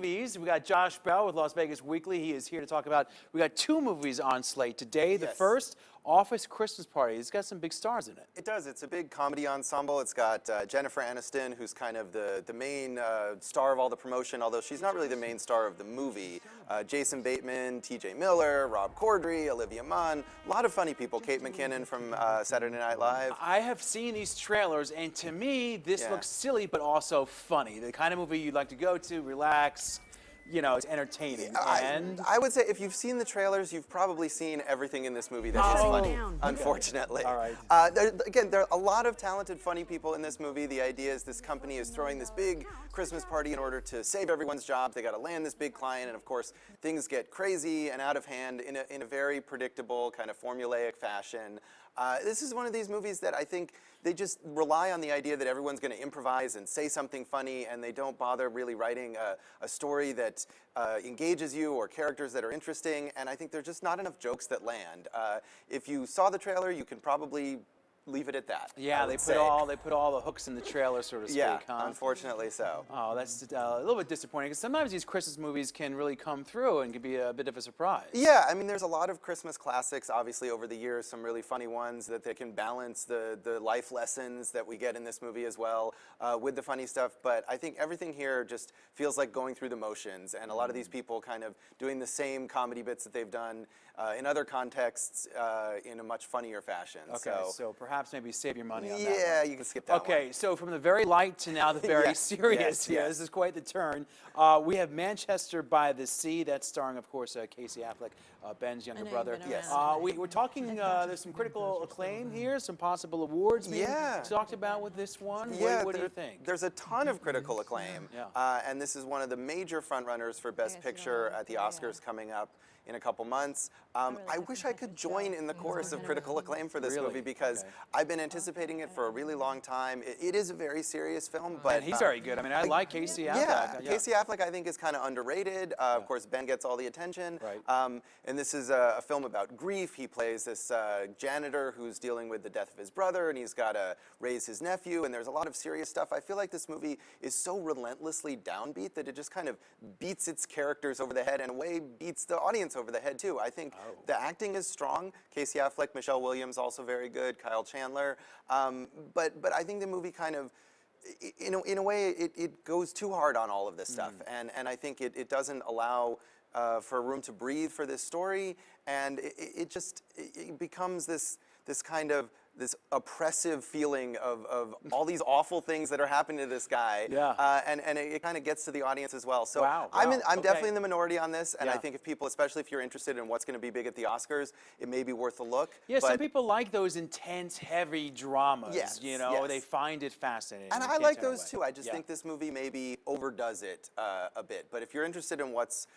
movies. We got Josh Bell with Las Vegas Weekly. He is here to talk about, we got two movies on slate today. The first, Office Christmas Party. It's got some big stars in it. It does. It's a big comedy ensemble. It's got Jennifer Aniston, who's kind of the main star of all the promotion, although she's not really the main star of the movie. Jason Bateman, T.J. Miller, Rob Corddry, Olivia Munn, a lot of funny people. Kate McKinnon from Saturday Night Live. I have seen these trailers, and to me, this looks silly, but also funny. The kind of movie you'd like to go to, relax. You know, it's entertaining. I would say if you've seen the trailers, you've probably seen everything in this movie that is funny, unfortunately. All right. Again, there are a lot of talented, funny people in this movie. The idea is this company is throwing this big Christmas party in order to save everyone's job. They got to land this big client, and of course, things get crazy and out of hand in a very predictable, kind of formulaic fashion. This is one of these movies that I think they just rely on the idea that everyone's going to improvise and say something funny, and they don't bother really writing a story that engages you or characters that are interesting, and I think there's just not enough jokes that land. If you saw the trailer, you can probably leave it at that. Yeah, they put all the hooks in the trailer, so to speak. Yeah, huh? unfortunately so. Oh, that's a little bit disappointing because sometimes these Christmas movies can really come through and can be a bit of a surprise. Yeah, I mean, there's a lot of Christmas classics, obviously, over the years, some really funny ones that they can balance the life lessons that we get in this movie as well with the funny stuff. But I think everything here just feels like going through the motions, and a lot of these people kind of doing the same comedy bits that they've done in other contexts in a much funnier fashion. Okay, so perhaps maybe save your money on that. Yeah, you can skip that one. Okay, so from the very light to now the very serious here, this is quite the turn. We have Manchester by the Sea, that's starring, of course, Casey Affleck, Ben's younger brother. Yes. We're talking, there's some critical acclaim here, some possible awards being talked about with this one. Yeah, what do you think? There's a ton of critical acclaim, and this is one of the major frontrunners for Best Picture at the Oscars coming up in a couple months. I wish I could join in the chorus of critical acclaim for this movie because I've been anticipating it for a really long time. It is a very serious film, but and he's very good. I mean, I like Casey Affleck. Yeah, Casey Affleck I think is kind of underrated. Of course, Ben gets all the attention. Right. And this is a film about grief. He plays this janitor who's dealing with the death of his brother, and he's got to raise his nephew, and there's a lot of serious stuff. I feel like this movie is so relentlessly downbeat that it just kind of beats its characters over the head and in a way beats the audience over the head too. I think the acting is strong. Casey Affleck, Michelle Williams also very good, Kyle Chandler. But I think the movie kind of, in a way, it goes too hard on all of this stuff, and I think it doesn't allow for room to breathe for this story, and it becomes this kind of this oppressive feeling of all these awful things that are happening to this guy. And it kind of gets to the audience as well. So I'm definitely in the minority on this, and I think if people, especially if you're interested in what's going to be big at the Oscars, it may be worth a look. Yeah, some people like those intense, heavy dramas, you know, they find it fascinating. And I like those too. I just think this movie maybe overdoes it a bit. But if you're interested in what's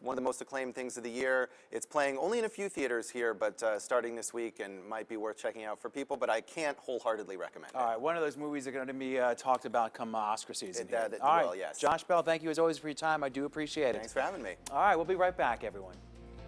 one of the most acclaimed things of the year, it's playing only in a few theaters here, but starting this week, and might be worth checking out for people, but I can't wholeheartedly recommend it. All right, one of those movies that are going to be talked about come Oscar season. All right, yes. Josh Bell, thank you as always for your time. I do appreciate it. Thanks for having me. All right, we'll be right back, everyone.